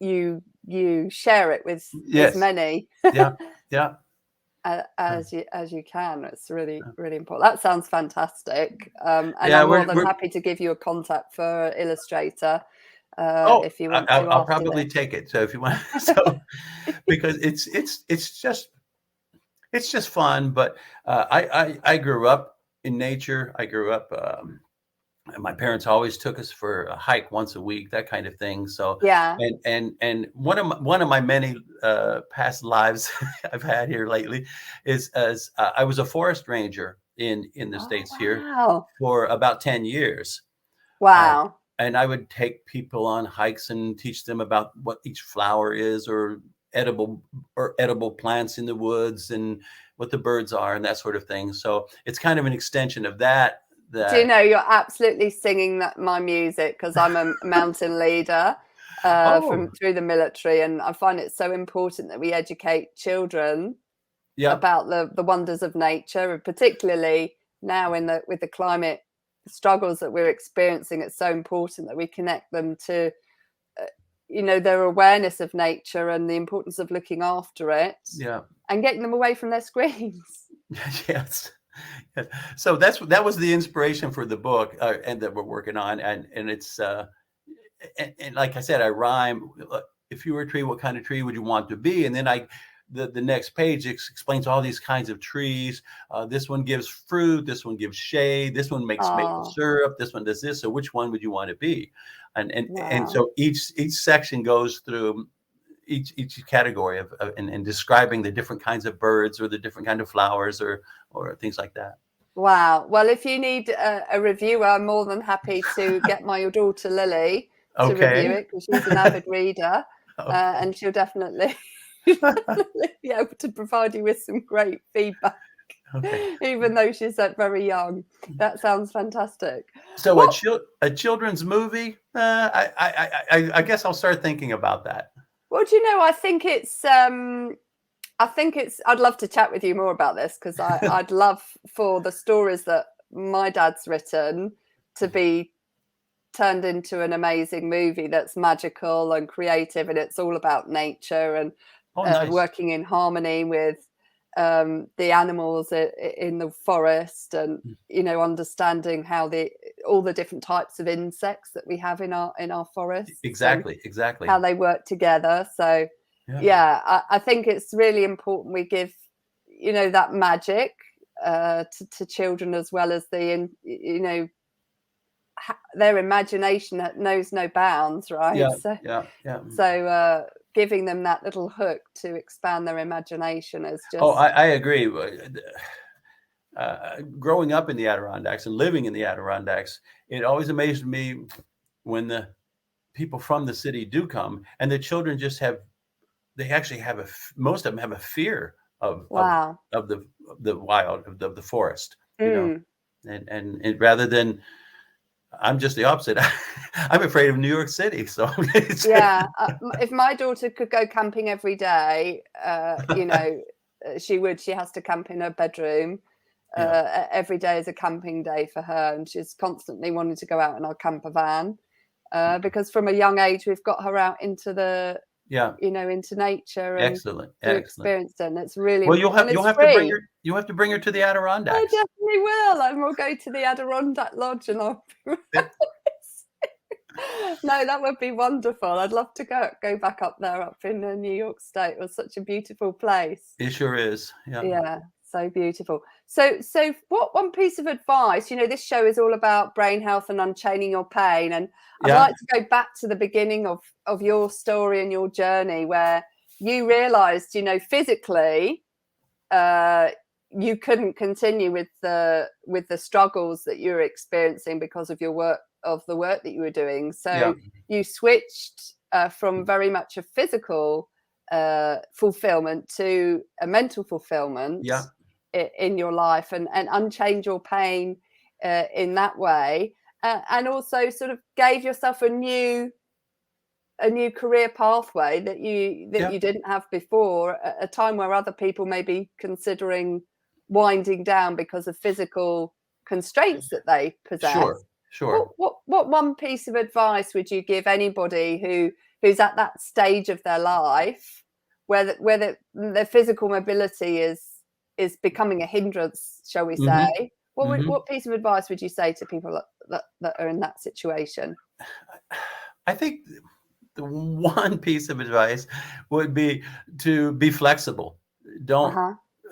you share it with as many as you can. It's really important. That sounds fantastic. And I'm more than happy to give you a contact for Illustrator. If you want I'll probably take it. So if you want, because it's just fun. But I grew up in nature. I grew up, and my parents always took us for a hike once a week, that kind of thing. So and one of my many past lives I've had here lately is as I was a forest ranger in the States here for about 10 years. Wow. And I would take people on hikes and teach them about what each flower is, or edible plants in the woods, and what the birds are, and that sort of thing. So it's kind of an extension of that. Do you know, you're absolutely singing my music, because I'm a mountain leader through the military, and I find it so important that we educate children about the wonders of nature, and particularly now with the climate struggles that we're experiencing. It's so important that we connect them to their awareness of nature and the importance of looking after it, and getting them away from their screens. Yes. So that was the inspiration for the book, and that we're working on, and it's and like I said, I rhyme. If you were a tree, what kind of tree would you want to be? And then the next page explains all these kinds of trees. This one gives fruit. This one gives shade. This one makes maple syrup. This one does this. So which one would you want to be? And so each section goes through each category of and describing the different kinds of birds, or the different kind of flowers, or things like that. Wow. Well, if you need a review, I'm more than happy to get my daughter Lily to review it, because she's an avid reader, and she'll definitely be able to provide you with some great feedback. Even though she's very young. That sounds fantastic. So a children's movie, I guess I'll start thinking about that. Well, do you know, I think it's I'd love to chat with you more about this, because I'd love for the stories that my dad's written to be turned into an amazing movie that's magical and creative, and it's all about nature and working in harmony with the animals in the forest, and understanding how all the different types of insects that we have in our forests. Exactly how they work together. So I think it's really important we give that magic to children, as well as their imagination that knows no bounds, right? So giving them that little hook to expand their imagination is just... I agree. Growing up in the Adirondacks and living in the Adirondacks, it always amazed me when the people from the city do come, and the children just have they actually have most of them have a fear of the wild, of the forest, and rather than, I'm just the opposite. I'm afraid of New York City. So if my daughter could go camping every day, she would. She has to camp in her bedroom. Every day is a camping day for her, and she's constantly wanting to go out in our camper van, because from a young age we've got her out into the into nature and to experience it. And it's really you'll have to bring her to the Adirondacks. I definitely will, and we'll go to the Adirondack Lodge, and I'll no, that would be wonderful. I'd love to go back up there, up in New York State. It was such a beautiful place. It sure is. Yeah, so beautiful. So what one piece of advice, this show is all about brain health and unchaining your pain, and I'd like to go back to the beginning of your story and your journey, where you realized, physically you couldn't continue with the struggles that you were experiencing because of the work that you were doing. So you switched from very much a physical fulfillment to a mental fulfillment in your life, and unchained your pain in that way, and also sort of gave yourself a new career pathway that you didn't have before, at a time where other people may be considering winding down because of physical constraints that they possess. Sure. What one piece of advice would you give anybody who's at that stage of their life where their physical mobility is becoming a hindrance, shall we say? What piece of advice would you say to people that are in that situation? I think the one piece of advice would be to be flexible.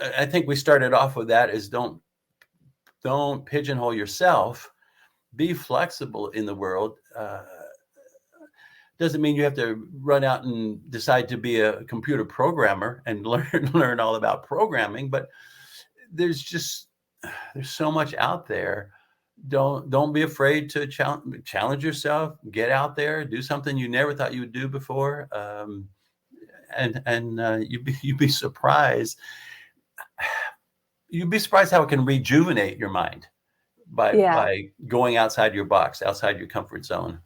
I think we started off with that, is don't pigeonhole yourself. Be flexible in the world. Doesn't mean you have to run out and decide to be a computer programmer and learn all about programming, but there's so much out there. Don't be afraid to challenge yourself. Get out there, do something you never thought you would do before, and you'd be surprised. You'd be surprised how it can rejuvenate your mind by going outside your box, outside your comfort zone.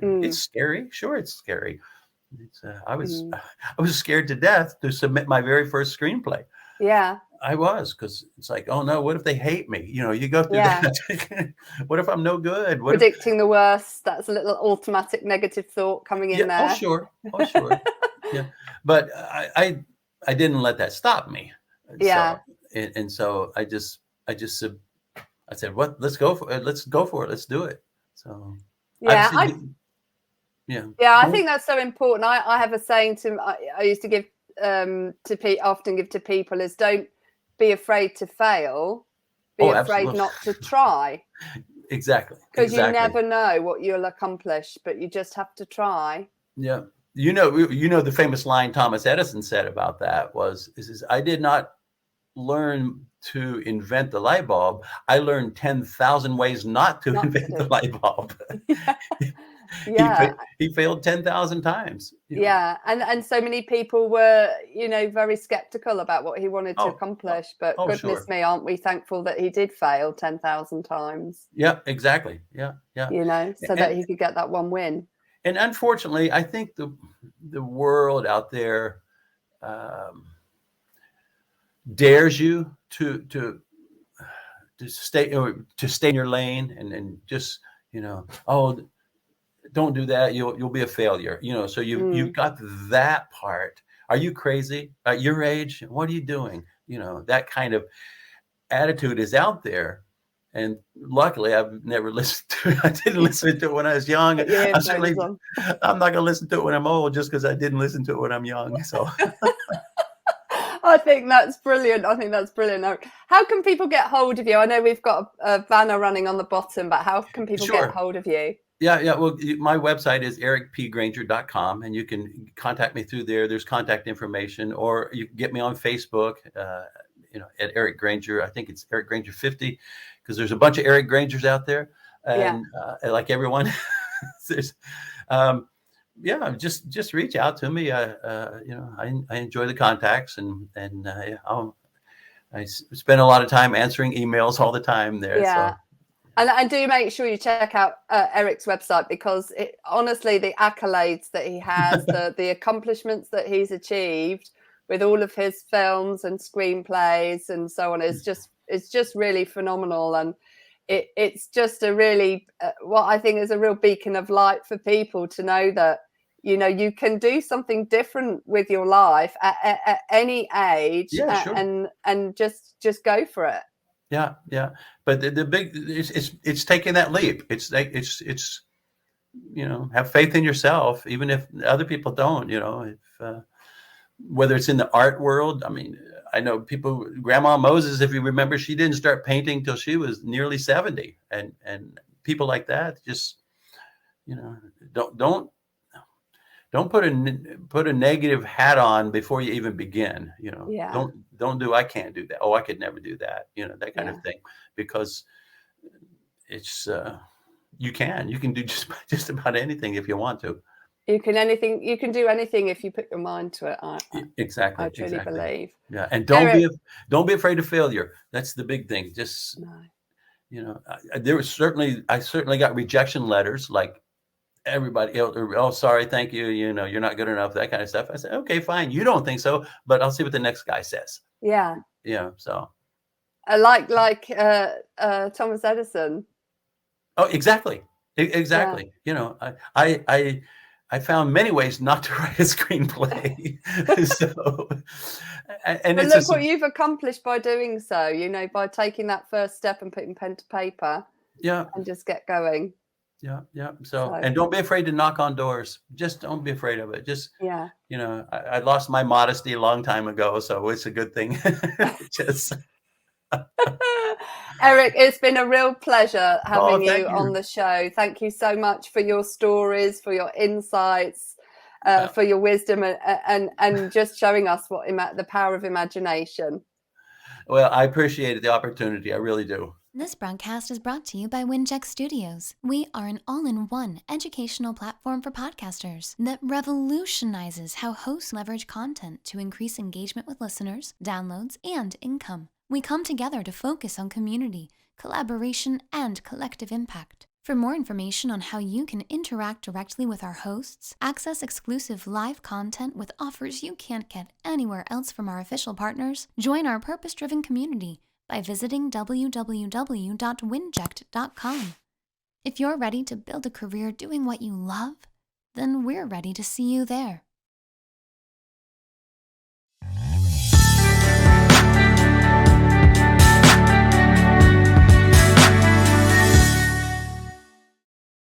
It's scary. Sure, it's scary. I was scared to death to submit my very first screenplay. Yeah. I was, because it's like, oh no, what if they hate me? You go through that. What if I'm no good? Predicting the worst. That's a little automatic negative thought coming in there. Oh sure. Yeah. But I didn't let that stop me. Yeah. So I said, what? Let's go for it. Let's do it. So I think that's so important. I have a saying I used to give often give to people is, don't be afraid to fail. Be afraid not to try. Exactly. Because you never know what you'll accomplish, but you just have to try. Yeah. The famous line Thomas Edison said about that is I did not learn to invent the light bulb. I learned 10,000 ways not to invent the light bulb. He failed 10,000 times. And so many people were very skeptical about what he wanted to accomplish, but goodness me, aren't we thankful that he did fail 10,000 times? Yeah, exactly. Yeah so that he could get that one win. And unfortunately, I think the world out there dares you to stay in your lane and just don't do that, you'll be a failure, so you've got that part. Are you crazy at your age? What are you doing? That kind of attitude is out there, and luckily I've never listened to it. I didn't listen to it when I was young. I'm not going to listen to it when I'm old, just because I didn't listen to it when I'm young. So I think that's brilliant. How can people get hold of you? I know we've got a banner running on the bottom, but how can people get hold of you? Yeah. Well, my website is ericpgranger.com, and you can contact me through there. There's contact information, or you can get me on Facebook, at Eric Granger. I think it's Eric Granger 50, because there's a bunch of Eric Grangers out there, and like everyone, there's. Yeah, just reach out to me. I enjoy the contacts, and I spend a lot of time answering emails all the time there. Yeah. So. And do make sure you check out Eric's website, because honestly, the accolades that he has, the accomplishments that he's achieved with all of his films and screenplays and so on, it's just really phenomenal. And it's just a really what I think is a real beacon of light for people to know that, you can do something different with your life at any age. Yeah, sure. And just go for it. Yeah, yeah. But the big, it's taking that leap. It's have faith in yourself, even if other people don't. If whether it's in the art world. I mean, I know people. Grandma Moses, if you remember, she didn't start painting till she was nearly 70, and people like that just don't put a negative hat on before you even begin. Yeah. Don't do, I can't do that. Oh, I could never do that. That kind of thing, because it's you can do just about anything if you want to. You can do anything if you put your mind to it. Exactly. I truly believe. Yeah, and don't be afraid of failure. That's the big thing. Just I certainly got rejection letters, like everybody. Oh, sorry, thank you. You're not good enough. That kind of stuff. I said, okay, fine. You don't think so, but I'll see what the next guy says. Yeah. So. Like Thomas Edison. Oh, exactly. Yeah. I found many ways not to write a screenplay. But look what you've accomplished by doing so, by taking that first step and putting pen to paper. Yeah. And just get going. Yeah. So, and don't be afraid to knock on doors. Just don't be afraid of it. Just, I lost my modesty a long time ago, so it's a good thing. Eric, it's been a real pleasure having you on the show. Thank you so much for your stories, for your insights, for your wisdom, and just showing us the power of imagination. Well, I appreciate the opportunity. I really do. This broadcast is brought to you by WINJECT Studios. We are an all-in-one educational platform for podcasters that revolutionizes how hosts leverage content to increase engagement with listeners, downloads, and income. We come together to focus on community, collaboration, and collective impact. For more information on how you can interact directly with our hosts, access exclusive live content with offers you can't get anywhere else from our official partners, join our purpose-driven community by visiting www.winject.com. If you're ready to build a career doing what you love, then we're ready to see you there.